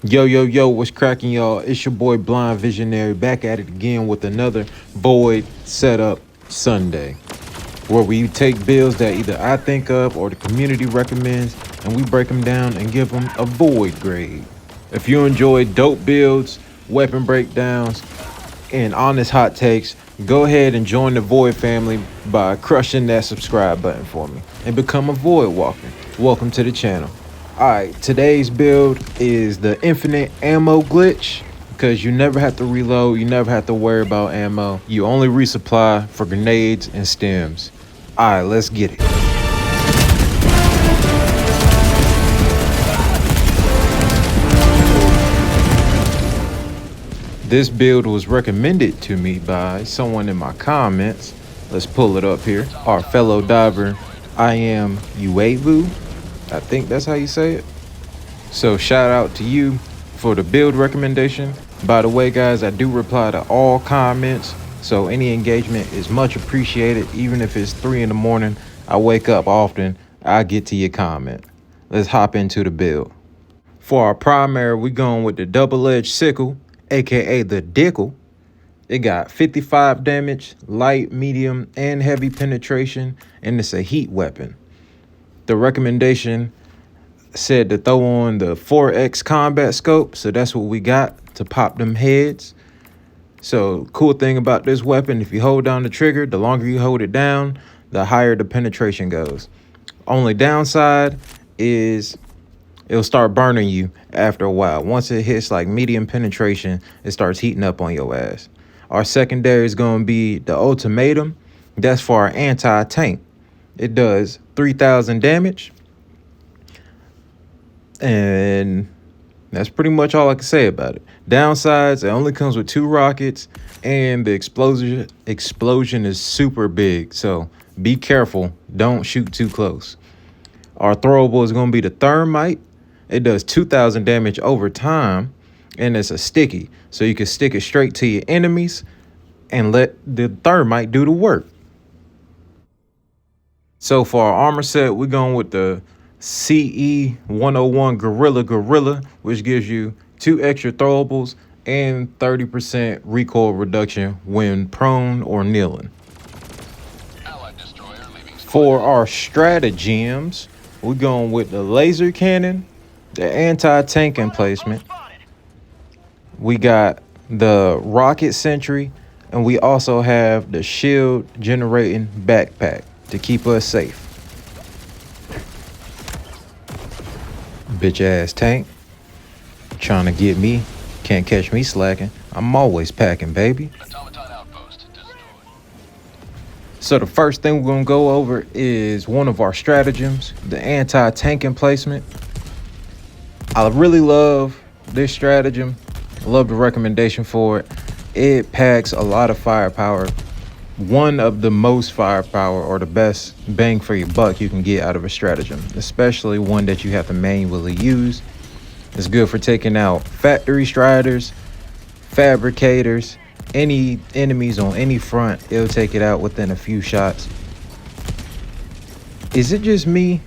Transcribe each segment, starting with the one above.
Yo, what's cracking, y'all? It's your boy Blindvisionary back at it again with another Void Setup Sunday, where we take builds that either I think of or the community recommends, and we break them down and give them a Void grade. If you enjoy dope builds, weapon breakdowns, and honest hot takes, go ahead and join the Void family by crushing that subscribe button for me and become a Void Walker. Welcome to the channel. Alright, today's build is the infinite ammo glitch, because you never have to reload, you never have to worry about ammo. You only resupply for grenades and stems. Alright, let's get it. This build was recommended to me by someone in my comments. Let's pull it up here. Our fellow diver, I am Uevu. I think that's how you say it. So shout out to you for the build recommendation. By the way, guys, I do reply to all comments, so any engagement is much appreciated. Even if it's 3 in the morning, I wake up often, I get to your comment. Let's hop into the build. For our primary, we're going with the double-edged sickle, aka the dickle. It got 55 damage, light, medium, and heavy penetration, and it's a heat weapon. The recommendation said to throw on the 4x combat scope, so that's what we got to pop them heads. So cool thing about this weapon, if you hold down the trigger, the longer you hold it down, the higher the penetration goes. Only downside is it'll start burning you after a while. Once it hits like medium penetration, it starts heating up on your ass. Our secondary is going to be the ultimatum. That's for our anti-tank. It does 3,000 damage. And that's pretty much all I can say about it. Downsides, it only comes with 2 rockets, and the explosion is super big. So be careful. Don't shoot too close. Our throwable is going to be the thermite. It does 2,000 damage over time, and it's a sticky. So you can stick it straight to your enemies and let the thermite do the work. So for our armor set, we're going with the CE 101 Gorilla, which gives you 2 extra throwables and 30% recoil reduction when prone or kneeling. For our stratagems, we're going with the laser cannon, the anti-tank emplacement. We got the rocket sentry, and we also have the shield generating backpack to keep us safe. Bitch ass tank trying to get me, can't catch me slacking. I'm always packing, baby. So the first thing we're gonna go over is one of our stratagems, the anti-tank emplacement. I really love this stratagem. I love the recommendation for it. It packs a lot of firepower. One of the most firepower, or the best bang for your buck you can get out of a stratagem, especially one that you have to manually use. It's good for taking out factory striders, fabricators, any enemies on any front. It'll take it out within a few shots. Is it just me,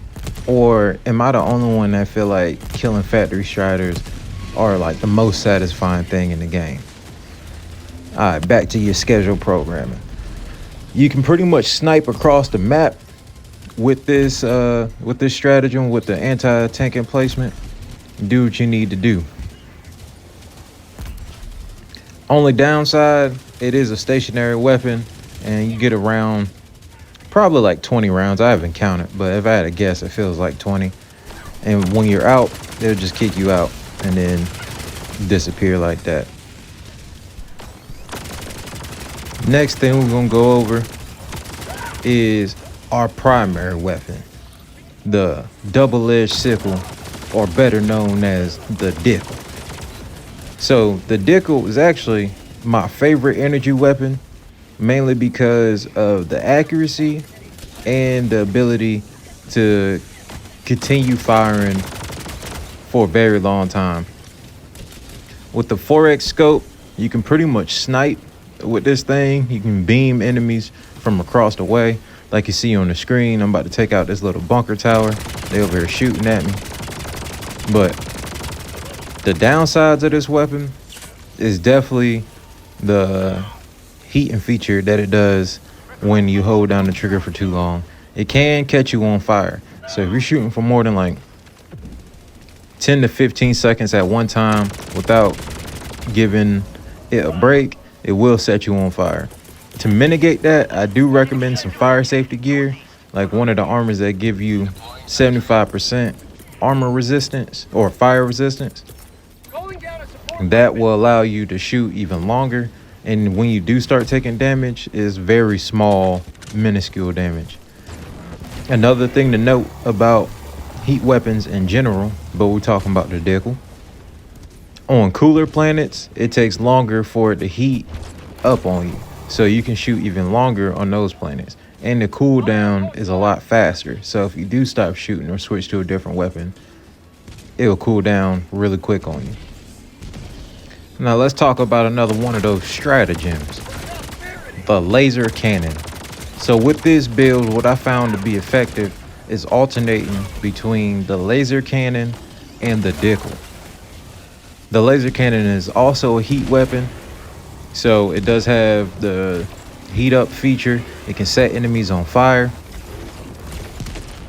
or am I the only one that feel like killing factory striders are like the most satisfying thing in the game? All right, back to your scheduled programming. You can pretty much snipe across the map with this stratagem, with the anti-tank emplacement. Do what you need to do. Only downside, it is a stationary weapon, and you get around probably like 20 rounds. I haven't counted, but if I had to guess, it feels like 20. And when you're out, they'll just kick you out and then disappear like that. Next thing we're gonna go over is our primary weapon, the double-edged sickle, or better known as the dickle. So the dickle is actually my favorite energy weapon, mainly because of the accuracy and the ability to continue firing for a very long time. With the 4x scope, you can pretty much snipe with this thing. You can beam enemies from across the way, like you see on the screen. I'm about to take out this little bunker tower. They over here shooting at me. But The downsides of this weapon is definitely the heating feature that it does when you hold down the trigger for too long. It can catch you on fire. So if you're shooting for more than like 10 to 15 seconds at one time without giving it a break, it will set you on fire. To mitigate that, I do recommend some fire safety gear, like one of the armors that give you 75% armor resistance or fire resistance. That will allow you to shoot even longer, and when you do start taking damage, it's very small, minuscule damage. Another thing to note about heat weapons in general, but we're talking about the Deckle. On cooler planets, it takes longer for it to heat up on you, so you can shoot even longer on those planets. And the cooldown is a lot faster, so if you do stop shooting or switch to a different weapon, it'll cool down really quick on you. Now let's talk about another one of those stratagems, the laser cannon. So with this build, what I found to be effective is alternating between the laser cannon and the Deckle. The laser cannon is also a heat weapon, so it does have the heat up feature. It can set enemies on fire,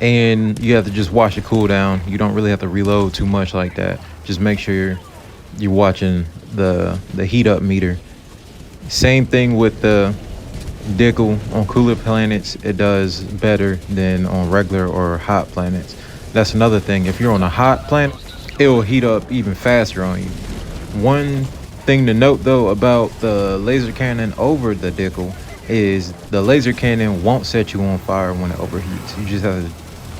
and you have to just watch it cool down. You don't really have to reload too much like that. Just make sure you're watching the heat up meter. Same thing with the Deckle. On cooler planets, it does better than on regular or hot planets. That's another thing. If you're on a hot planet, it will heat up even faster on you. One thing to note though about the laser cannon over the Deckle is the laser cannon won't set you on fire when it overheats. You just have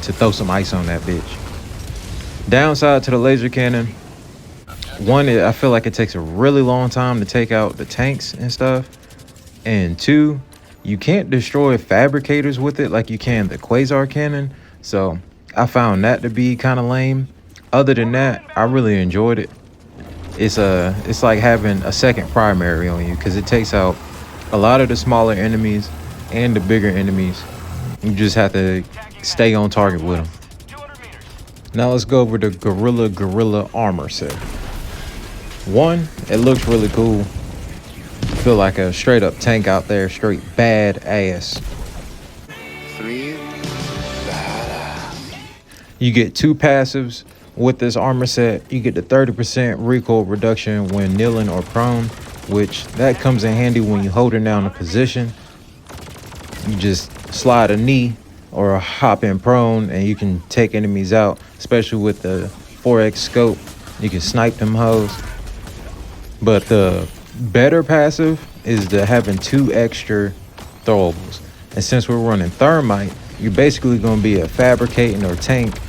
to throw some ice on that bitch. Downside to the laser cannon, one, I feel like it takes a really long time to take out the tanks and stuff. And two, you can't destroy fabricators with it like you can the quasar cannon. So I found that to be kind of lame. Other than that, I really enjoyed it. It's like having a second primary on you, because it takes out a lot of the smaller enemies and the bigger enemies. You just have to stay on target with them. Now let's go over the Gorilla armor set. One, it looks really cool. Feel like a straight up tank out there, straight badass. You get 2 passives with this armor set. You get the 30% recoil reduction when kneeling or prone, which that comes in handy when you're holding down a position. You just slide a knee or hop in prone and you can take enemies out, especially with the 4x scope. You can snipe them hoes. But the better passive is the having 2 extra throwables. And since we're running thermite, you're basically going to be a fabricating or tank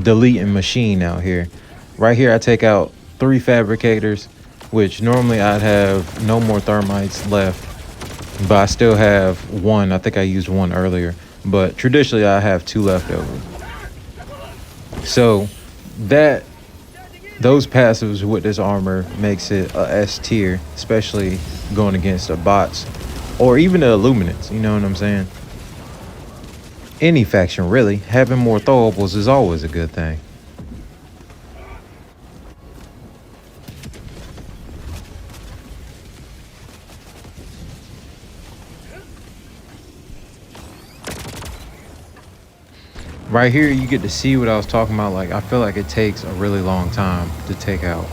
deleting machine out here. Right here I take out 3 fabricators, which normally I'd have no more thermites left, but I still have 1. I think I used 1 earlier, but traditionally I have 2 left over. So those passives with this armor makes it a S tier, especially going against the bots or even the Illuminants, you know what I'm saying? Any faction really, having more throwables is always a good thing. Right here you get to see what I was talking about. Like, I feel like it takes a really long time to take out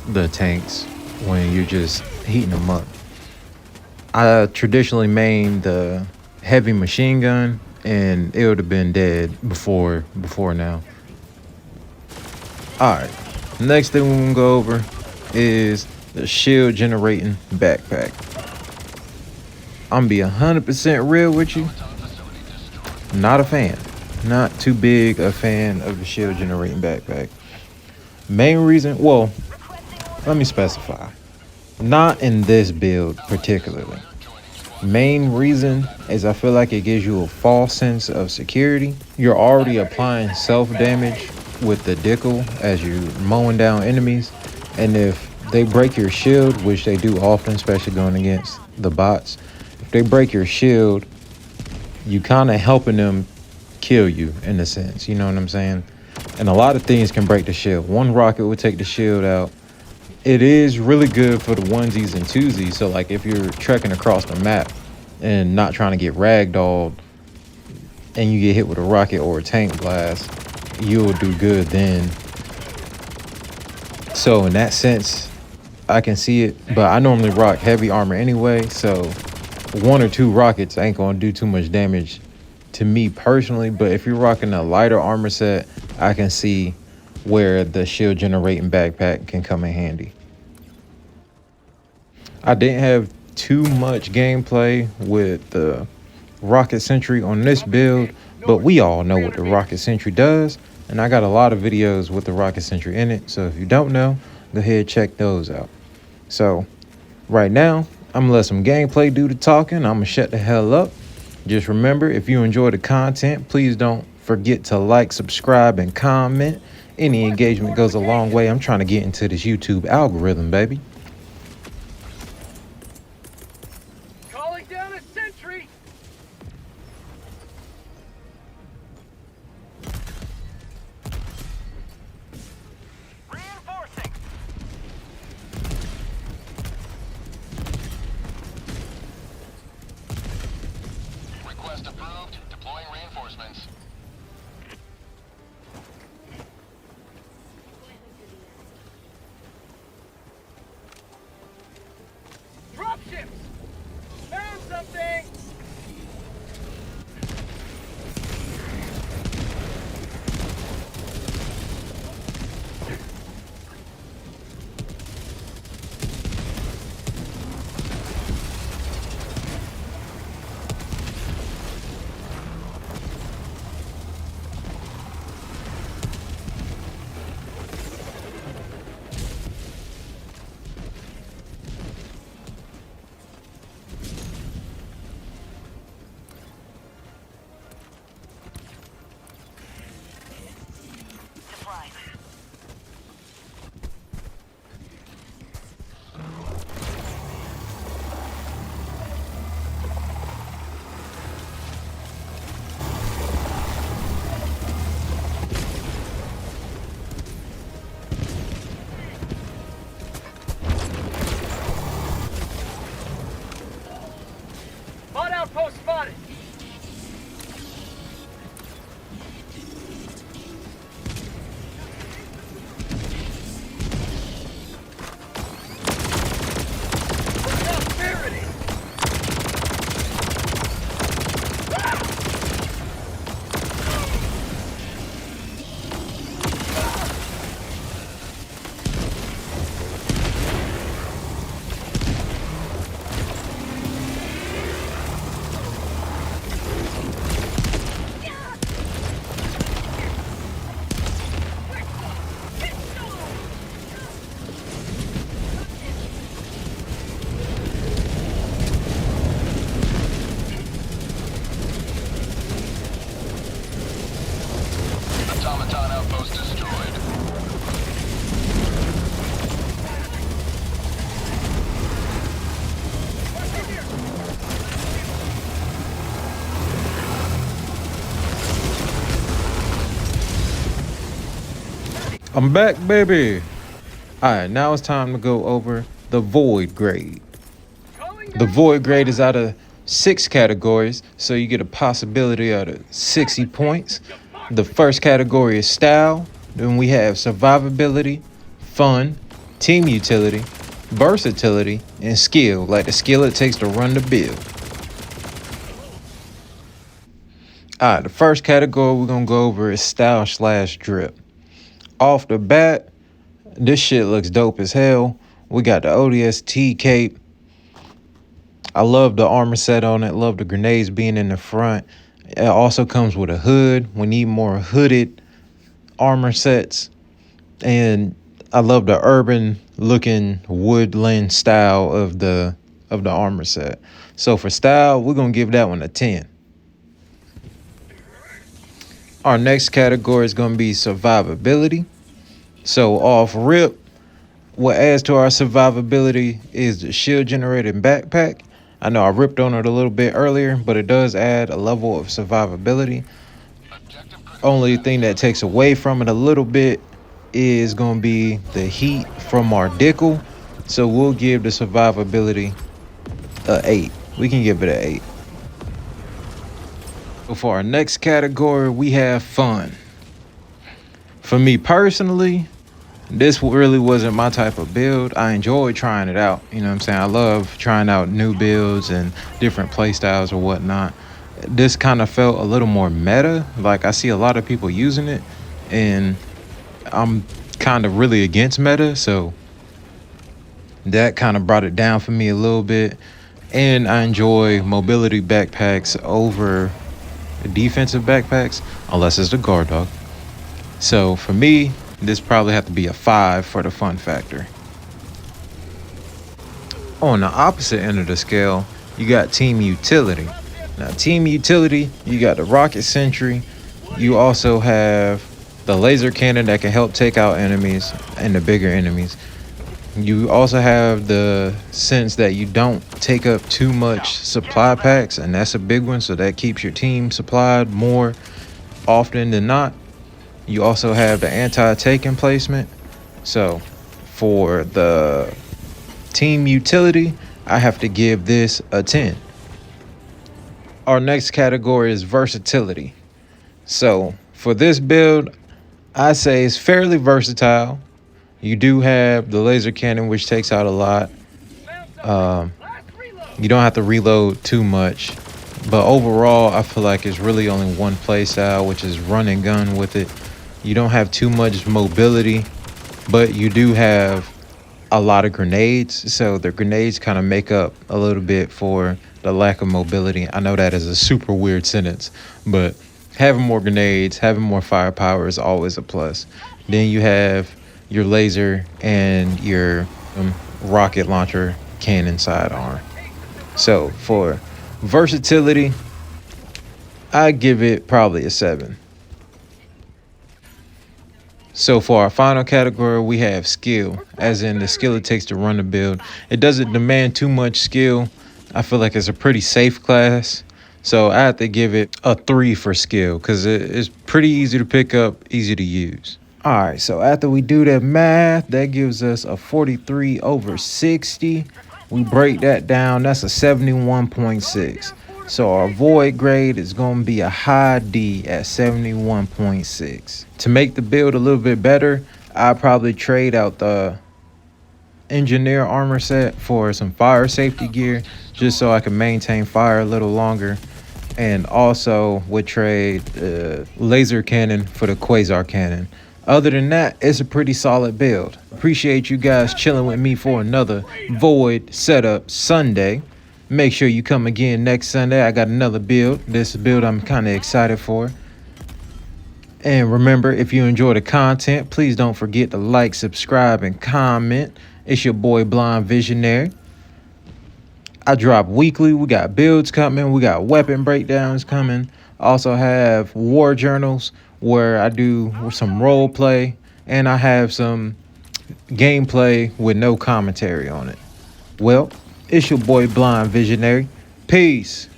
the tanks when you're just heating them up. I traditionally main the heavy machine gun, and it would have been dead before now. All right, next thing we're gonna go over is the shield generating backpack. I'm gonna be 100% real with you. Not a fan. Not too big a fan of the shield generating backpack. Main reason, well, let me specify. Not in this build particularly. Main reason is I feel like it gives you a false sense of security. You're already applying self-damage with the Deckle as you're mowing down enemies. And if they break your shield, which they do often, especially going against the bots, if they break your shield, you kind of helping them kill you in a sense, you know what I'm saying? And a lot of things can break the shield. One rocket will take the shield out. It is really good for the onesies and twosies. So like if you're trekking across the map and not trying to get ragdolled and you get hit with a rocket or a tank blast, you'll do good then. So in that sense, I can see it, but I normally rock heavy armor anyway, so 1 or 2 rockets ain't gonna do too much damage to me personally. But if you're rocking a lighter armor set, I can see where the shield generating backpack can come in handy. I didn't have too much gameplay with the rocket sentry on this build, but we all know what the rocket sentry does, and I got a lot of videos with the rocket sentry in it, so if you don't know, go ahead check those out. So right now I'm gonna let some gameplay do the talking. I'm gonna shut the hell up. Just remember, if you enjoy the content, please don't forget to like, subscribe, and comment. Any engagement goes a long way. I'm trying to get into this YouTube algorithm, baby. Calling down a sentry. Reinforcing. Request approved. Deploying reinforcements. Dropships. Found something. Bot outpost spotted. Prosperity. Automaton outpost destroyed. I'm back, baby. All right, now it's time to go over the void grade. The void grade is out of 6 categories, so you get a possibility out of 60 points. The first category is style. Then we have survivability, fun, team utility, versatility, and skill, like the skill it takes to run the build. All right, the first category we're gonna go over is style/drip. Off the bat, this shit looks dope as hell. We got the ODST cape. I love the armor set on it. Love the grenades being in the front. It also comes with a hood. We need more hooded armor sets. And I love the urban looking woodland style of the armor set. So for style, we're gonna give that one a 10. Our next category is gonna be survivability. So off rip, what adds to our survivability is the shield generating backpack. I know I ripped on it a little bit earlier, but it does add a level of survivability. Objective Only thing that takes away from it a little bit is going to be the heat from our dickle. So we'll give the survivability a 8. We can give it an 8. So for our next category, we have fun. For me personally, this really wasn't my type of build. I enjoyed trying it out. You know what I'm saying? I love trying out new builds and different play styles or whatnot. This kind of felt a little more meta. Like, I see a lot of people using it, and I'm kind of really against meta, so that kind of brought it down for me a little bit. And I enjoy mobility backpacks over defensive backpacks, unless it's the guard dog. So for me, this probably have to be a 5 for the fun factor. On the opposite end of the scale, you got team utility. Now, team utility, you got the rocket sentry. You also have the laser cannon that can help take out enemies and the bigger enemies. You also have the sense that you don't take up too much supply packs, and that's a big one, so that keeps your team supplied more often than not. You also have the anti-take emplacement. So for the team utility, I have to give this a 10. Our next category is versatility. So for this build, I say it's fairly versatile. You do have the laser cannon, which takes out a lot. You don't have to reload too much. But overall, I feel like it's really only one play style, which is run and gun with it. You don't have too much mobility, but you do have a lot of grenades. So the grenades kind of make up a little bit for the lack of mobility. I know that is a super weird sentence, but having more grenades, having more firepower is always a plus. Then you have your laser and your rocket launcher cannon sidearm. So for versatility, I give it probably a 7. So for our final category, we have skill, as in the skill it takes to run the build. It doesn't demand too much skill. I feel like it's a pretty safe class. So I have to give it a 3 for skill, because it's pretty easy to pick up, easy to use. All right, so after we do that math, that gives us a 43 over 60. We break that down, that's a 71.6. So our void grade is going to be a high D at 71.6. To make the build a little bit better, I'll probably trade out the engineer armor set for some fire safety gear, just so I can maintain fire a little longer. And also would trade the laser cannon for the quasar cannon. Other than that, it's a pretty solid build. Appreciate you guys chilling with me for another Void Setup Sunday. Make sure you come again next Sunday. I got another build. This build I'm kind of excited for. And remember, if you enjoy the content, please don't forget to like, subscribe, and comment. It's your boy Blindvisionary. I drop weekly. We got builds coming. We got weapon breakdowns coming. Also have war journals where I do some role play, and I have some gameplay with no commentary on it. Well, it's your boy Blindvisionary. Peace.